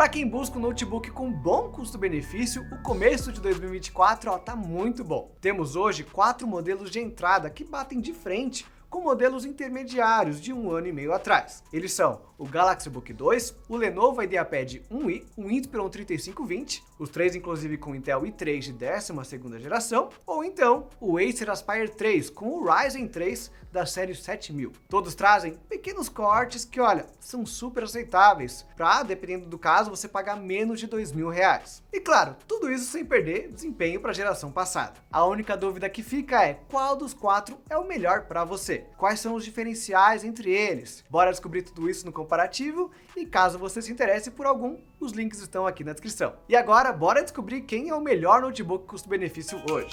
Para quem busca um notebook com bom custo-benefício, o começo de 2024 tá muito bom. Temos hoje 4 modelos de entrada que batem de frente com modelos intermediários de 1 ano e meio atrás. Eles são o Galaxy Book 2, o Lenovo IdeaPad 1i, o Inspiron 3520, os três inclusive com Intel i3 de 12ª geração, ou então o Acer Aspire 3 com o Ryzen 3 da série 7000. Todos trazem pequenos cortes que, olha, são super aceitáveis para, dependendo do caso, você pagar menos de R$2.000. E claro, tudo isso sem perder desempenho para a geração passada. A única dúvida que fica é qual dos 4 é o melhor para você? Quais são os diferenciais entre eles? Bora descobrir tudo isso no comparativo e caso você se interesse por algum, os links estão aqui na descrição. E agora, bora descobrir quem é o melhor notebook custo-benefício hoje.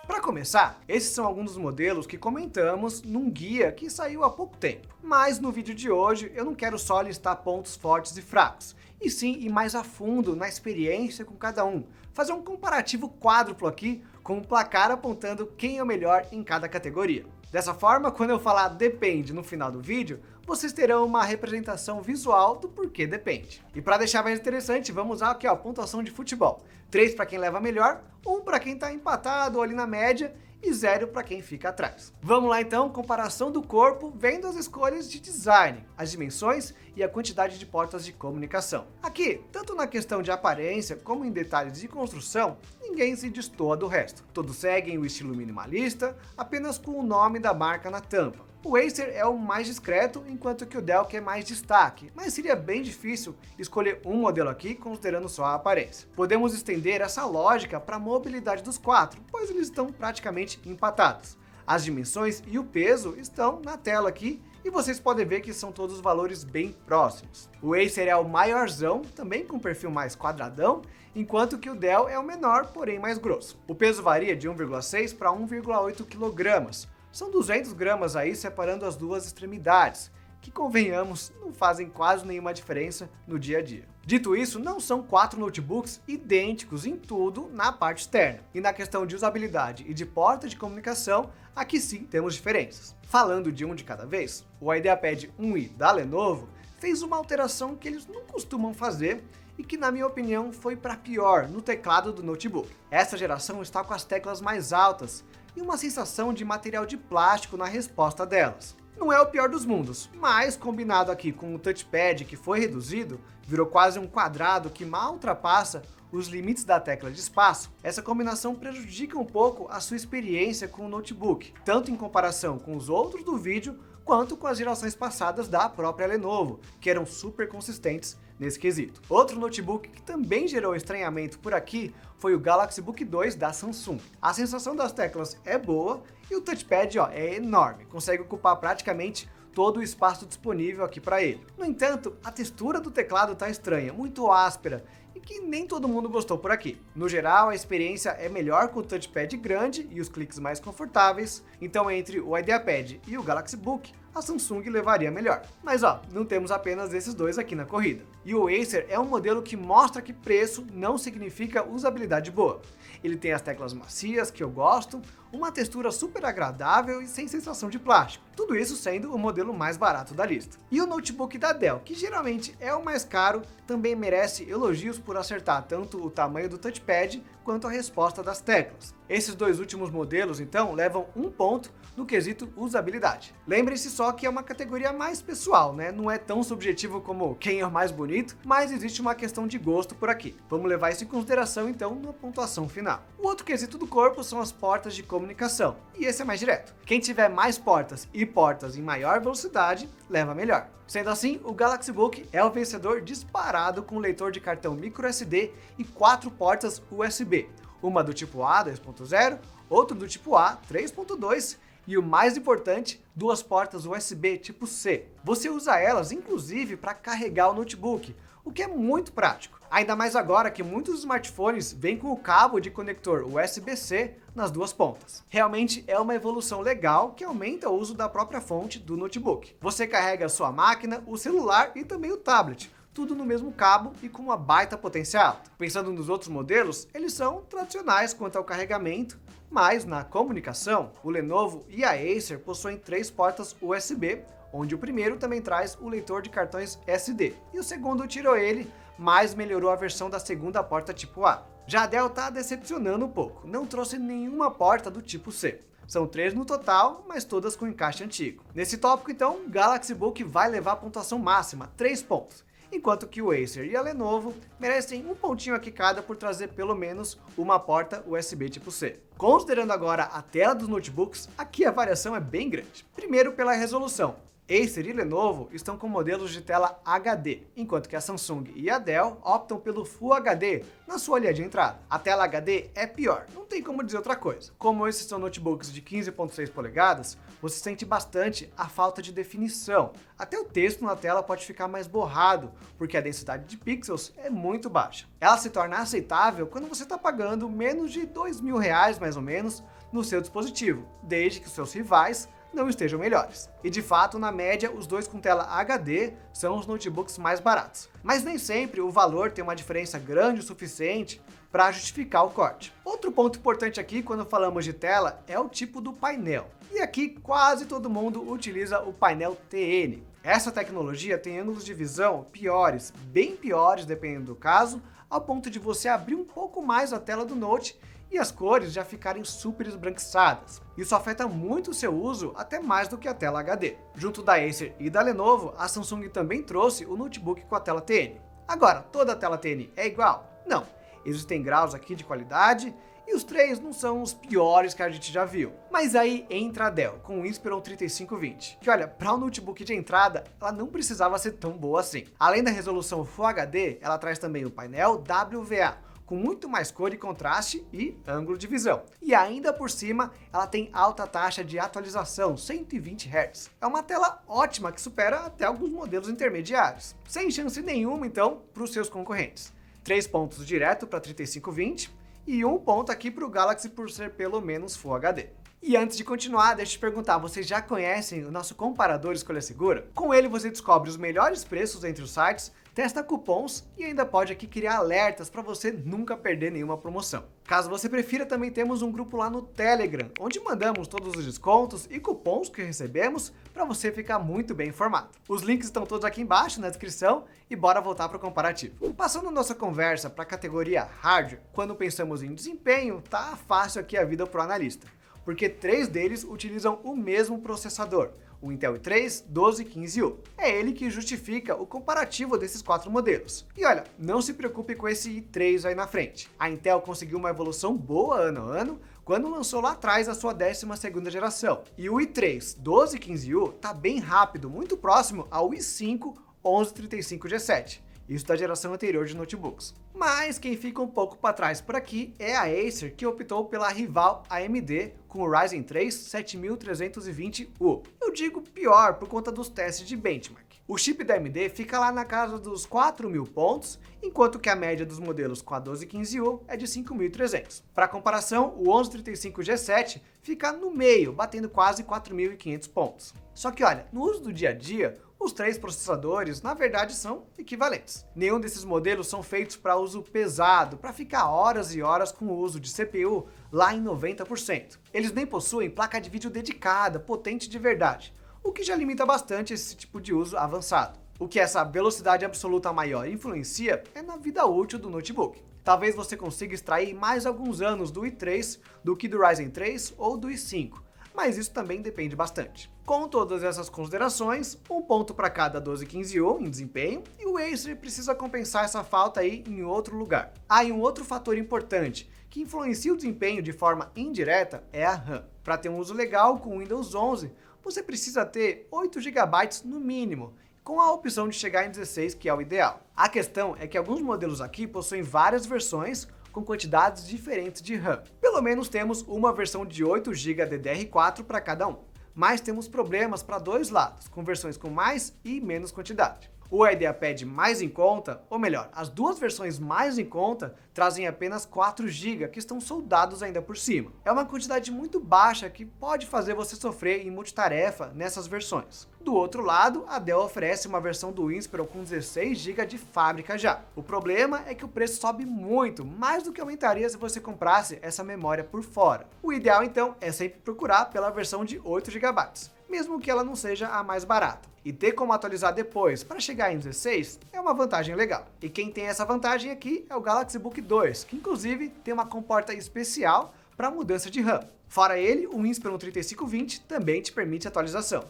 Para começar, esses são alguns dos modelos que comentamos num guia que saiu há pouco tempo. Mas no vídeo de hoje eu não quero só listar pontos fortes e fracos, e sim ir mais a fundo na experiência com cada um, fazer um comparativo quádruplo aqui com um placar apontando quem é o melhor em cada categoria. Dessa forma, quando eu falar depende no final do vídeo, vocês terão uma representação visual do porquê depende. E para deixar mais interessante, vamos usar aqui a pontuação de futebol. 3 para quem leva melhor, 1 para quem está empatado ou ali na média, e 0 para quem fica atrás. Vamos lá então, comparação do corpo, vendo as escolhas de design, as dimensões e a quantidade de portas de comunicação. Aqui, tanto na questão de aparência como em detalhes de construção, ninguém se destoa do resto. Todos seguem o estilo minimalista, apenas com o nome da marca na tampa. O Acer é o mais discreto, enquanto que o Dell quer mais destaque, mas seria bem difícil escolher um modelo aqui considerando só a aparência. Podemos estender essa lógica para a mobilidade dos 4, pois eles estão praticamente empatados. As dimensões e o peso estão na tela aqui, e vocês podem ver que são todos valores bem próximos. O Acer é o maiorzão, também com perfil mais quadradão, enquanto que o Dell é o menor, porém mais grosso. O peso varia de 1,6 para 1,8 kg. São 200 gramas aí separando as duas extremidades, que convenhamos, não fazem quase nenhuma diferença no dia a dia. Dito isso, não são 4 notebooks idênticos em tudo na parte externa. E na questão de usabilidade e de porta de comunicação, aqui sim temos diferenças. Falando de um de cada vez, o IdeaPad 1i da Lenovo fez uma alteração que eles não costumam fazer e que, na minha opinião, foi para pior no teclado do notebook. Essa geração está com as teclas mais altas e uma sensação de material de plástico na resposta delas. Não é o pior dos mundos, mas combinado aqui com o touchpad que foi reduzido, virou quase um quadrado que mal ultrapassa os limites da tecla de espaço, essa combinação prejudica um pouco a sua experiência com o notebook, tanto em comparação com os outros do vídeo, quanto com as gerações passadas da própria Lenovo, que eram super consistentes nesse quesito. Outro notebook que também gerou estranhamento por aqui foi o Galaxy Book 2 da Samsung. A sensação das teclas é boa e o touchpad é enorme, consegue ocupar praticamente todo o espaço disponível aqui para ele. No entanto, a textura do teclado está estranha, muito áspera, e que nem todo mundo gostou por aqui. No geral, a experiência é melhor com o touchpad grande e os cliques mais confortáveis, então entre o IdeaPad e o Galaxy Book, a Samsung levaria melhor. Mas não temos apenas esses dois aqui na corrida. E o Acer é um modelo que mostra que preço não significa usabilidade boa. Ele tem as teclas macias, que eu gosto, uma textura super agradável e sem sensação de plástico. Tudo isso sendo o modelo mais barato da lista. E o notebook da Dell, que geralmente é o mais caro, também merece elogios por acertar tanto o tamanho do touchpad quanto a resposta das teclas. Esses dois últimos modelos, então, levam 1 ponto no quesito usabilidade. Lembre-se só que é uma categoria mais pessoal, né? Não é tão subjetivo como quem é o mais bonito, mas existe uma questão de gosto por aqui. Vamos levar isso em consideração, então, na pontuação final. O outro quesito do corpo são as portas de comunicação, e esse é mais direto. Quem tiver mais portas e portas em maior velocidade, leva melhor. Sendo assim, o Galaxy Book é o vencedor disparado com leitor de cartão microSD e 4 portas USB. Uma do tipo A 2.0, outra do tipo A 3.2 e o mais importante, 2 portas USB tipo C. Você usa elas inclusive para carregar o notebook, o que é muito prático. Ainda mais agora que muitos smartphones vêm com o cabo de conector USB-C nas duas pontas. Realmente é uma evolução legal que aumenta o uso da própria fonte do notebook. Você carrega a sua máquina, o celular e também o tablet, tudo no mesmo cabo e com uma baita potência alta. Pensando nos outros modelos, eles são tradicionais quanto ao carregamento, mas na comunicação, o Lenovo e a Acer possuem 3 portas USB, onde o primeiro também traz o leitor de cartões SD, e o segundo tirou ele, mas melhorou a versão da segunda porta tipo A. Já a Dell está decepcionando um pouco, não trouxe nenhuma porta do tipo C. São 3 no total, mas todas com encaixe antigo. Nesse tópico, então, o Galaxy Book vai levar a pontuação máxima, 3 pontos, enquanto que o Acer e a Lenovo merecem um pontinho aqui cada por trazer pelo menos uma porta USB tipo C. Considerando agora a tela dos notebooks, aqui a variação é bem grande. Primeiro pela resolução. Acer e Lenovo estão com modelos de tela HD, enquanto que a Samsung e a Dell optam pelo Full HD na sua linha de entrada. A tela HD é pior, não tem como dizer outra coisa. Como esses são notebooks de 15.6 polegadas, você sente bastante a falta de definição. Até o texto na tela pode ficar mais borrado, porque a densidade de pixels é muito baixa. Ela se torna aceitável quando você está pagando menos de R$ 2.000 mais ou menos no seu dispositivo, desde que os seus rivais não estejam melhores. E de fato, na média, os dois com tela HD são os notebooks mais baratos. Mas nem sempre o valor tem uma diferença grande o suficiente para justificar o corte. Outro ponto importante aqui quando falamos de tela é o tipo do painel. E aqui quase todo mundo utiliza o painel TN. Essa tecnologia tem ângulos de visão piores, bem piores dependendo do caso, ao ponto de você abrir um pouco mais a tela do Note e as cores já ficarem super esbranquiçadas. Isso afeta muito o seu uso, até mais do que a tela HD. Junto da Acer e da Lenovo, a Samsung também trouxe o notebook com a tela TN. Agora, toda a tela TN é igual? Não. Existem graus aqui de qualidade, e os 3 não são os piores que a gente já viu. Mas aí entra a Dell, com o Inspiron 3520, que olha, para um notebook de entrada, ela não precisava ser tão boa assim. Além da resolução Full HD, ela traz também o painel WVA, com muito mais cor e contraste e ângulo de visão. E ainda por cima, ela tem alta taxa de atualização, 120 Hz. É uma tela ótima que supera até alguns modelos intermediários. Sem chance nenhuma, então, para os seus concorrentes. 3 pontos direto para 3520 e 1 ponto aqui para o Galaxy por ser pelo menos Full HD. E antes de continuar, deixa eu te perguntar, vocês já conhecem o nosso comparador Escolha Segura? Com ele você descobre os melhores preços entre os sites, testa cupons e ainda pode aqui criar alertas para você nunca perder nenhuma promoção. Caso você prefira, também temos um grupo lá no Telegram, onde mandamos todos os descontos e cupons que recebemos para você ficar muito bem informado. Os links estão todos aqui embaixo na descrição e bora voltar para o comparativo. Passando nossa conversa para a categoria Hardware, quando pensamos em desempenho, tá fácil aqui a vida para o analista, porque 3 deles utilizam o mesmo processador, o Intel i3 1215U. É ele que justifica o comparativo desses 4 modelos. E olha, não se preocupe com esse i3 aí na frente. A Intel conseguiu uma evolução boa ano a ano quando lançou lá atrás a sua 12ª geração. E o i3 1215U tá bem rápido, muito próximo ao i5 1135G7. Isso da geração anterior de notebooks. Mas quem fica um pouco para trás por aqui é a Acer, que optou pela rival AMD com o Ryzen 3 7320U. Eu digo pior por conta dos testes de benchmark. O chip da AMD fica lá na casa dos 4.000 pontos, enquanto que a média dos modelos com a 1215U é de 5.300. Para comparação, o 1135G7 fica no meio, batendo quase 4.500 pontos. Só que olha, no uso do dia a dia, os 3 processadores, na verdade, são equivalentes. Nenhum desses modelos são feitos para uso pesado, para ficar horas e horas com o uso de CPU lá em 90%. Eles nem possuem placa de vídeo dedicada, potente de verdade, o que já limita bastante esse tipo de uso avançado. O que essa velocidade absoluta maior influencia é na vida útil do notebook. Talvez você consiga extrair mais alguns anos do i3 do que do Ryzen 3 ou do i5. Mas isso também depende bastante. Com todas essas considerações, 1 ponto para cada 1215U em desempenho, e o Acer precisa compensar essa falta aí em outro lugar. E um outro fator importante que influencia o desempenho de forma indireta é a RAM. Para ter um uso legal com o Windows 11, você precisa ter 8 GB no mínimo, com a opção de chegar em 16, que é o ideal. A questão é que alguns modelos aqui possuem várias versões com quantidades diferentes de RAM. Pelo menos temos uma versão de 8 GB DDR4 para cada um. Mas temos problemas para 2 lados, com versões com mais e menos quantidade. O IdeaPad mais em conta, ou melhor, as duas versões mais em conta, trazem apenas 4 GB que estão soldados ainda por cima. É uma quantidade muito baixa que pode fazer você sofrer em multitarefa nessas versões. Do outro lado, a Dell oferece uma versão do Inspiron com 16 GB de fábrica já. O problema é que o preço sobe muito, mais do que aumentaria se você comprasse essa memória por fora. O ideal então é sempre procurar pela versão de 8 GB, mesmo que ela não seja a mais barata. E ter como atualizar depois para chegar em 16 é uma vantagem legal. E quem tem essa vantagem aqui é o Galaxy Book 2, que inclusive tem uma comporta especial para mudança de RAM. Fora ele, o Inspiron 3520 também te permite atualização.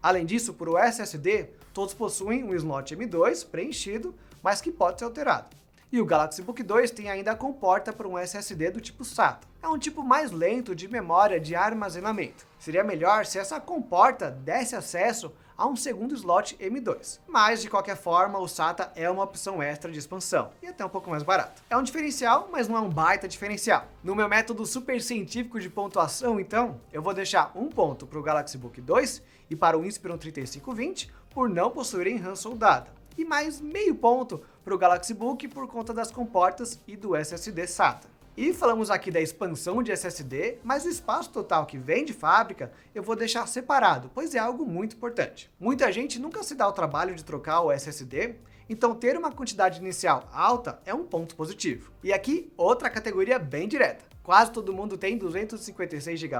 Além disso, por o SSD, todos possuem um slot M2 preenchido, mas que pode ser alterado. E o Galaxy Book 2 tem ainda a comporta para um SSD do tipo SATA. É um tipo mais lento de memória de armazenamento. Seria melhor se essa comporta desse acesso a um segundo slot M2. Mas, de qualquer forma, o SATA é uma opção extra de expansão, e até um pouco mais barato. É um diferencial, mas não é um baita diferencial. No meu método super científico de pontuação, então, eu vou deixar um ponto para o Galaxy Book 2 e para o Inspiron 3520 por não possuírem RAM soldada, e mais meio ponto para o Galaxy Book por conta das comportas e do SSD SATA. E falamos aqui da expansão de SSD, mas o espaço total que vem de fábrica eu vou deixar separado, pois é algo muito importante. Muita gente nunca se dá o trabalho de trocar o SSD, então ter uma quantidade inicial alta é um ponto positivo. E aqui, outra categoria bem direta. Quase todo mundo tem 256 GB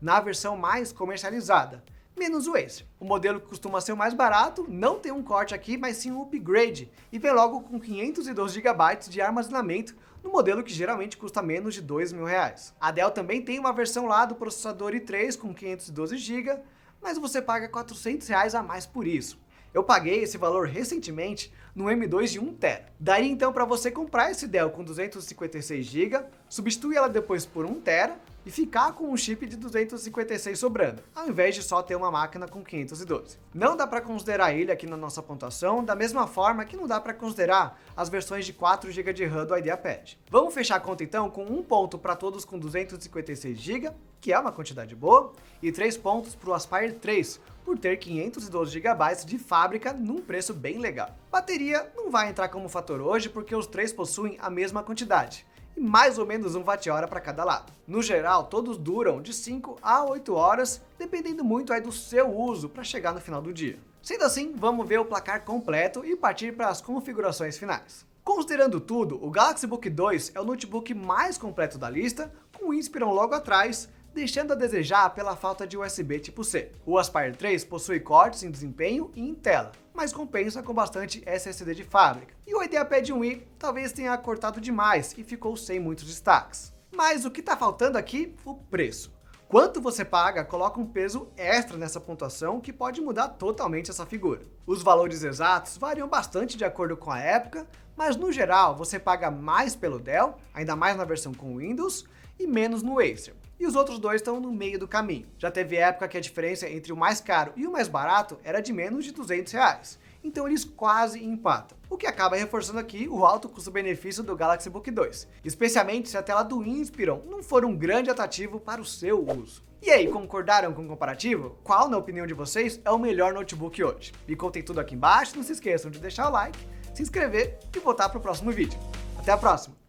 na versão mais comercializada, menos o Acer. O modelo que costuma ser o mais barato não tem um corte aqui, mas sim um upgrade, e vem logo com 512 GB de armazenamento no modelo que geralmente custa menos de R$2.000. A Dell também tem uma versão lá do processador i3 com 512 GB, mas você paga R$400 a mais por isso. Eu paguei esse valor recentemente no M2 de 1TB. Daí então para você comprar esse Dell com 256 GB, substituir ela depois por 1TB e ficar com um chip de 256 sobrando, ao invés de só ter uma máquina com 512. Não dá para considerar ele aqui na nossa pontuação, da mesma forma que não dá para considerar as versões de 4 GB de RAM do IdeaPad. Vamos fechar a conta então com um ponto para todos com 256 GB, que é uma quantidade boa, e 3 pontos para o Aspire 3, por ter 512 GB de fábrica num preço bem legal. Bateria não vai entrar como fator hoje porque os três possuem a mesma quantidade, e mais ou menos 1 Wh para cada lado. No geral, todos duram de 5 a 8 horas, dependendo muito aí do seu uso para chegar no final do dia. Sendo assim, vamos ver o placar completo e partir para as configurações finais. Considerando tudo, o Galaxy Book 2 é o notebook mais completo da lista, com o Inspiron logo atrás, deixando a desejar pela falta de USB tipo C. O Aspire 3 possui cortes em desempenho e em tela, mas compensa com bastante SSD de fábrica. E o IdeaPad 1i talvez tenha cortado demais e ficou sem muitos destaques. Mas o que está faltando aqui? O preço. Quanto você paga coloca um peso extra nessa pontuação que pode mudar totalmente essa figura. Os valores exatos variam bastante de acordo com a época, mas no geral você paga mais pelo Dell, ainda mais na versão com Windows, e menos no Acer. E os outros dois estão no meio do caminho. Já teve época que a diferença entre o mais caro e o mais barato era de menos de R$200, então eles quase empatam. O que acaba reforçando aqui o alto custo-benefício do Galaxy Book 2, especialmente se a tela do Inspiron não for um grande atrativo para o seu uso. E aí, concordaram com o comparativo? Qual, na opinião de vocês, é o melhor notebook hoje? Me contem tudo aqui embaixo, não se esqueçam de deixar o like, se inscrever e voltar para o próximo vídeo. Até a próxima!